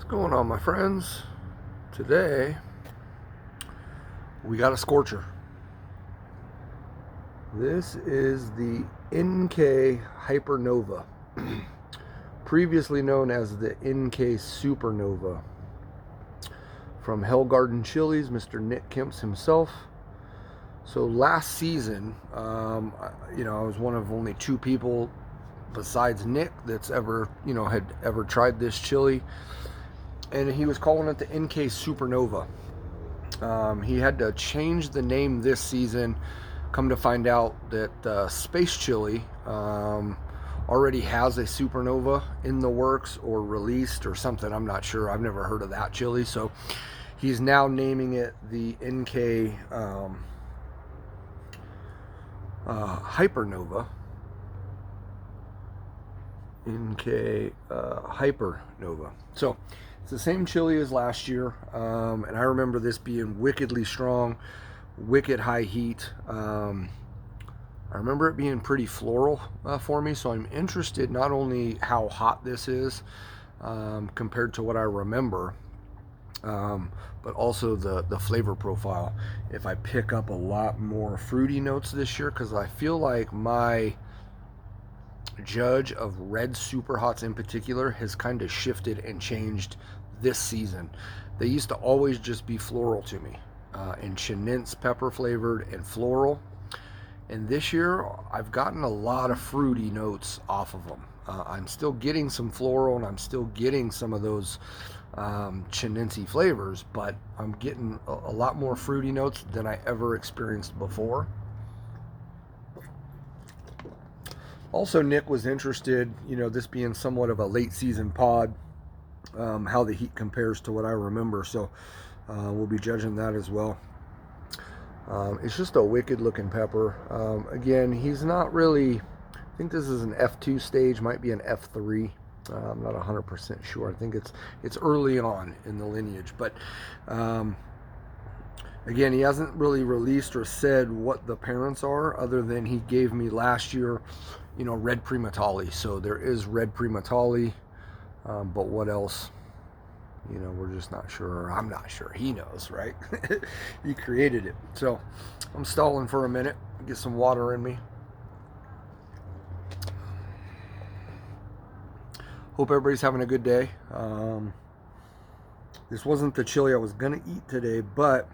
What's going on, my friends? Today we got a scorcher. This is the NK HyperNova, previously known as the NK SuperNova, from HellGarden Chilies, Mr. Nick Kemp's himself. So last season, I was one of only two people besides Nick that's ever, had ever tried this chili, and he was calling it the NK SuperNova. He had to change the name this season. Come to find out that Space Chili already has a SuperNova in the works or released or something. I'm not sure. I've never heard of that chili. So he's now naming it the NK HyperNova. NK HyperNova. So it's the same chili as last year, and I remember this being wickedly strong, wicked high heat. I remember it being pretty floral for me, so I'm interested not only how hot this is compared to what I remember, but also the flavor profile. If I pick up a lot more fruity notes this year, because I feel like my judge of red super hots in particular has kind of shifted and changed this season. They used to always just be floral to me, and chinense pepper flavored and floral, and this year I've gotten a lot of fruity notes off of them. I'm still getting some floral, and I'm still getting some of those chinense flavors, but I'm getting a lot more fruity notes than I ever experienced before. Also, Nick was interested, this being somewhat of a late season pod, how the heat compares to what I remember. So we'll be judging that as well. It's just a wicked looking pepper. Again, he's not really, I think this is an F2 stage, might be an F3. I'm not 100% sure. I think it's early on in the lineage. But again, he hasn't really released or said what the parents are, other than he gave me last year, red primatali. So there is red primatali, but what else? We're just not sure. I'm not sure. He knows, right? He created it. So I'm stalling for a minute, get some water in me. Hope everybody's having a good day. This wasn't the chili I was gonna eat today, but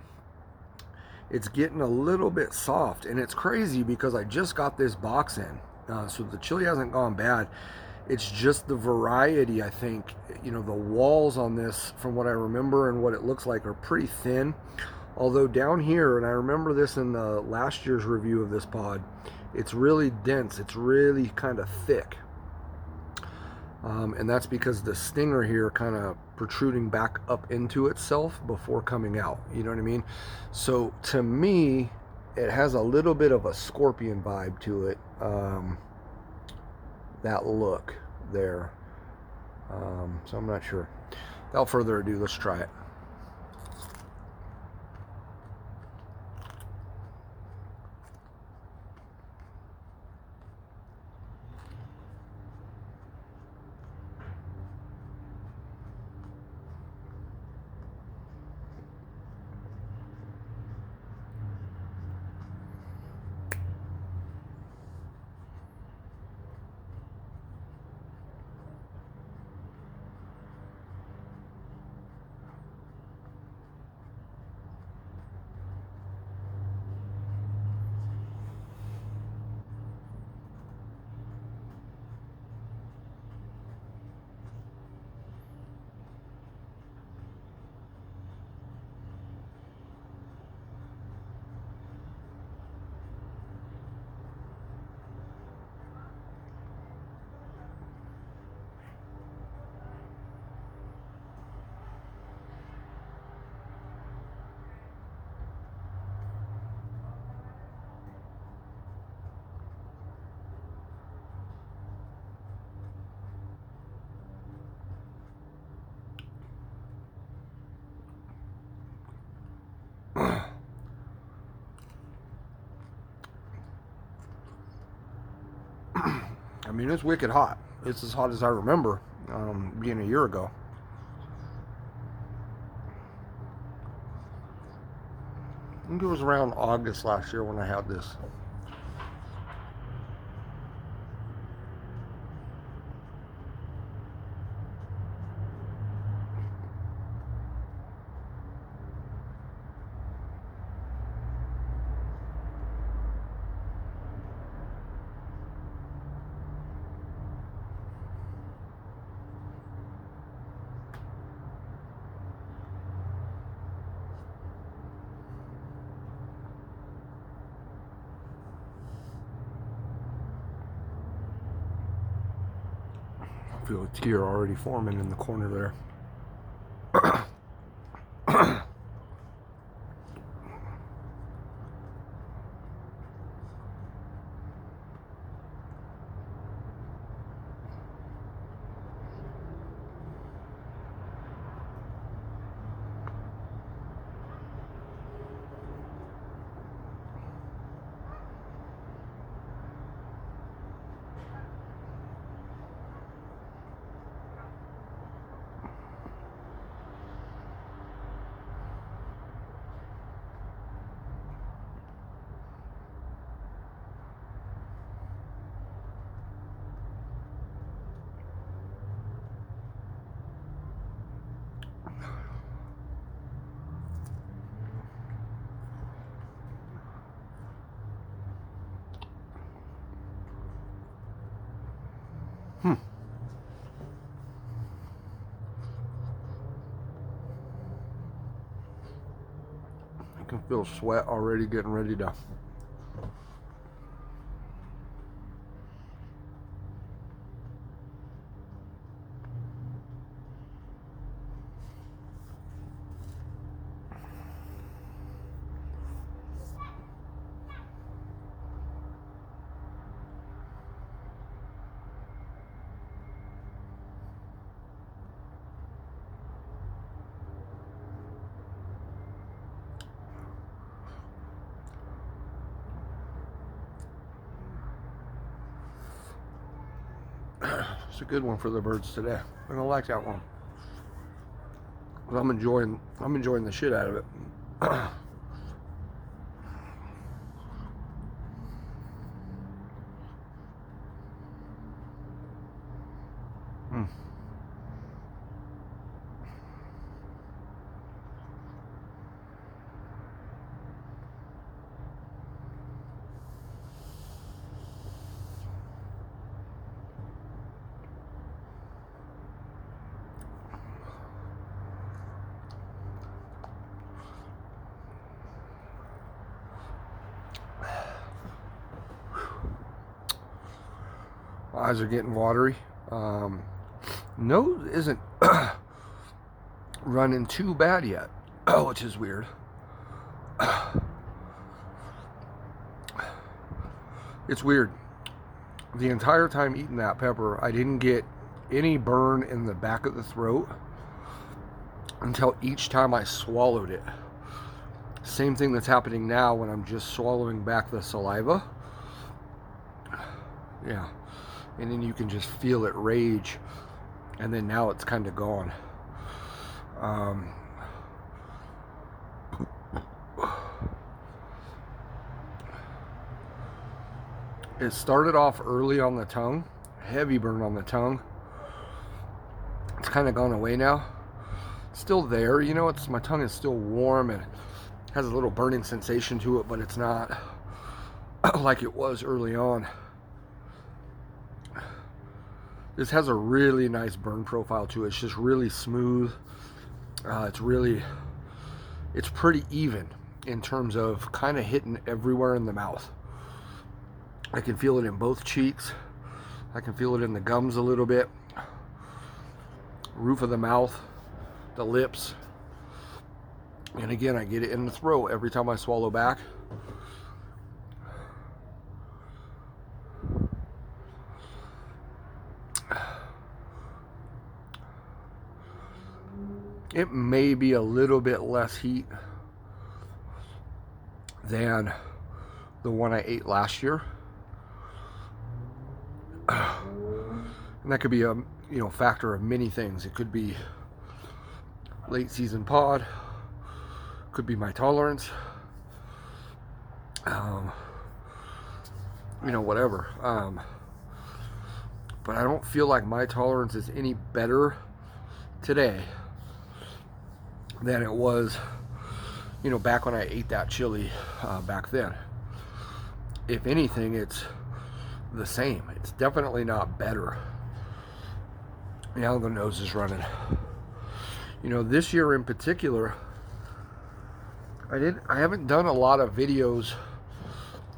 it's getting a little bit soft, and it's crazy because I just got this box in. So the chili hasn't gone bad. It's just the variety, I think. The walls on this, from what I remember and what it looks like, are pretty thin. Although down here, and I remember this in the last year's review of this pod, it's really dense. It's really kind of thick. And that's because the stinger here kind of protruding back up into itself before coming out. You know what I mean? So to me, it has a little bit of a scorpion vibe to it. That look there. So I'm not sure. Without further ado, let's try it. I mean, it's wicked hot. It's as hot as I remember being a year ago. think it was around August last year when I had this. I feel a tear already forming in the corner there. I can feel sweat already getting ready to. It's a good one for the birds today. I'm gonna like that one. I'm enjoying the shit out of it. Eyes are getting watery. Nose isn't running too bad yet, which is weird. It's weird. The entire time eating that pepper, I didn't get any burn in the back of the throat until each time I swallowed it. Same thing that's happening now when I'm just swallowing back the saliva. Yeah. And then you can just feel it rage, and then now it's kind of gone. It started off early on the tongue, heavy burn on the tongue. It's kind of gone away now. It's still there, you know. My tongue is still warm and has a little burning sensation to it, but it's not like it was early on. This has a really nice burn profile to it. It's just really smooth. It's pretty even in terms of kind of hitting everywhere in the mouth. I can feel it in both cheeks. I can feel it in the gums a little bit. Roof of the mouth, the lips. And again, I get it in the throat every time I swallow back. It may be a little bit less heat than the one I ate last year. And that could be a factor of many things. It could be late season pod, could be my tolerance, um, you know, whatever. But I don't feel like my tolerance is any better today than it was, you know, back when I ate that chili back then. If anything, it's the same. It's definitely not better. Now the nose is running. You know, this year in particular, I haven't done a lot of videos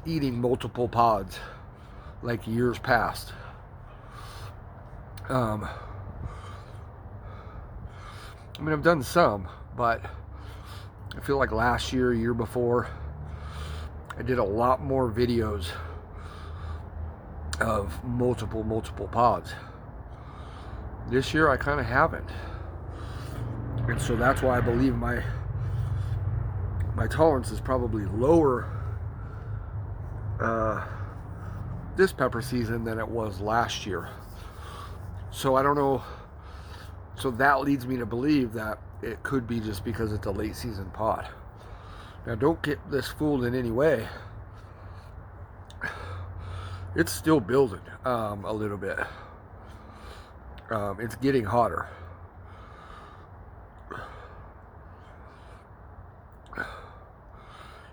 eating multiple pods like years past. I mean, I've done some, but I feel like last year, year before, I did a lot more videos of multiple pods. This year I kind of haven't. And so that's why I believe my tolerance is probably lower this pepper season than it was last year. So I don't know. So that leads me to believe that it could be just because it's a late season pod. Now don't get this fooled in any way. It's still building a little bit. It's getting hotter.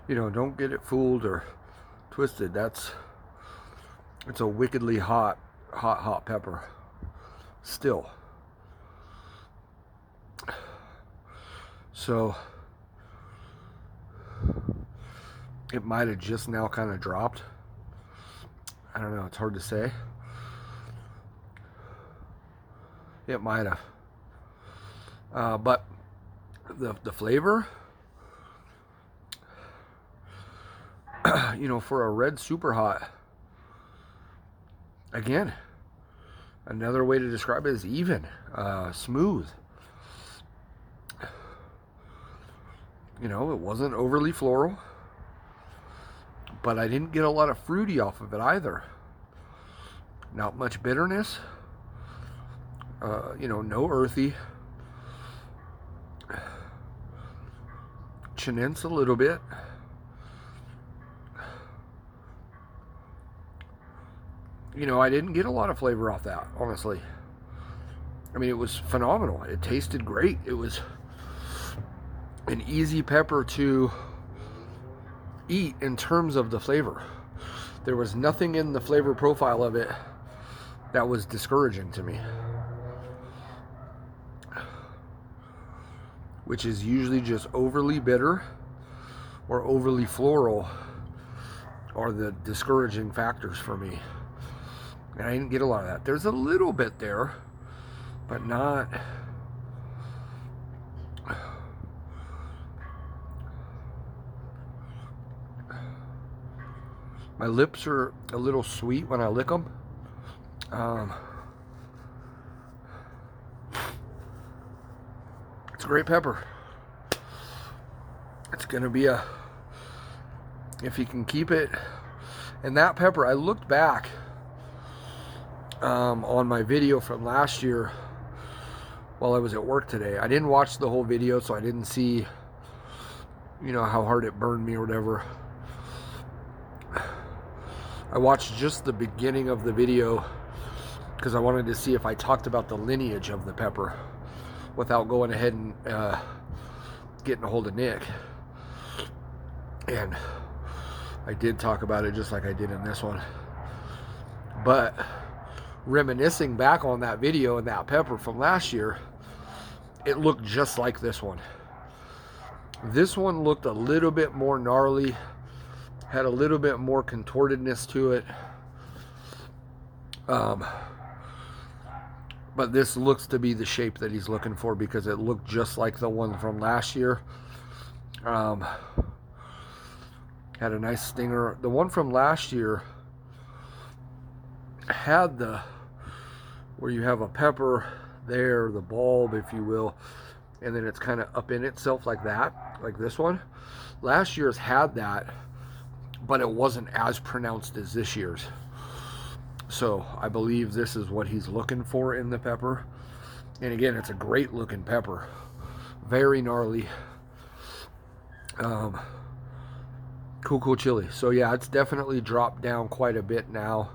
You know, don't get it fooled or twisted. It's a wickedly hot pepper still. So it might have just now kind of dropped. I don't know, it's hard to say. It might have. But the flavor, you know, for a red super hot, again, another way to describe it is even, smooth. You know, it wasn't overly floral, but I didn't get a lot of fruity off of it either. Not much bitterness. You know, no earthy. Chinense a little bit. You know, I didn't get a lot of flavor off that, honestly. I mean, it was phenomenal. It tasted great. It was an easy pepper to eat in terms of the flavor. There was nothing in the flavor profile of it that was discouraging to me, which is usually just overly bitter or overly floral are the discouraging factors for me. And I didn't get a lot of that. There's a little bit there, but not. My lips are a little sweet when I lick them. It's a great pepper. It's gonna be if you can keep it. And that pepper, I looked back on my video from last year while I was at work today. I didn't watch the whole video, so I didn't see, you know, how hard it burned me or whatever. I watched just the beginning of the video because I wanted to see if I talked about the lineage of the pepper without going ahead and getting a hold of Nick. And I did talk about it just like I did in this one. But reminiscing back on that video and that pepper from last year, it looked just like this one. This one looked a little bit more gnarly, had a little bit more contortedness to it. But this looks to be the shape that he's looking for because it looked just like the one from last year. Had a nice stinger. The one from last year had where you have a pepper there, the bulb, if you will, and then it's kind of up in itself like that, like this one. Last year's had that, but it wasn't as pronounced as this year's. So I believe this is what he's looking for in the pepper. And again, it's a great looking pepper. Very gnarly. Cool chili. So yeah, it's definitely dropped down quite a bit now.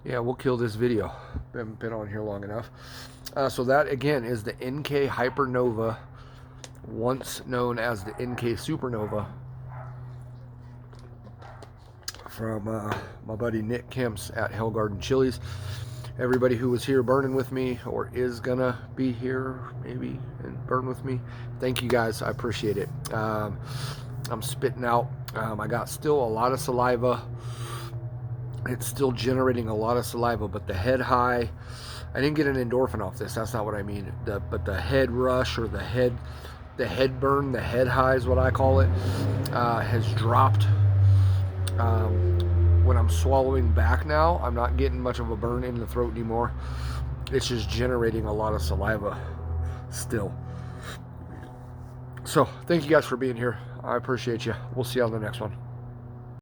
Yeah, we'll kill this video. Been on here long enough. So that again is the NK HyperNova, once known as the NK SuperNova, from my buddy Nick Kemps at HellGarden Chilies. Everybody who was here burning with me, or is gonna be here maybe and burn with me, thank you guys. I appreciate it. I'm spitting out. I got still a lot of saliva. It's still generating a lot of saliva, but the head high, I didn't get an endorphin off this. That's not what I mean. But the head rush, or the head burn, the head high is what I call it, has dropped. When I'm swallowing back now, I'm not getting much of a burn in the throat anymore. It's just generating a lot of saliva still. So thank you guys for being here. I appreciate you. We'll see you on the next one.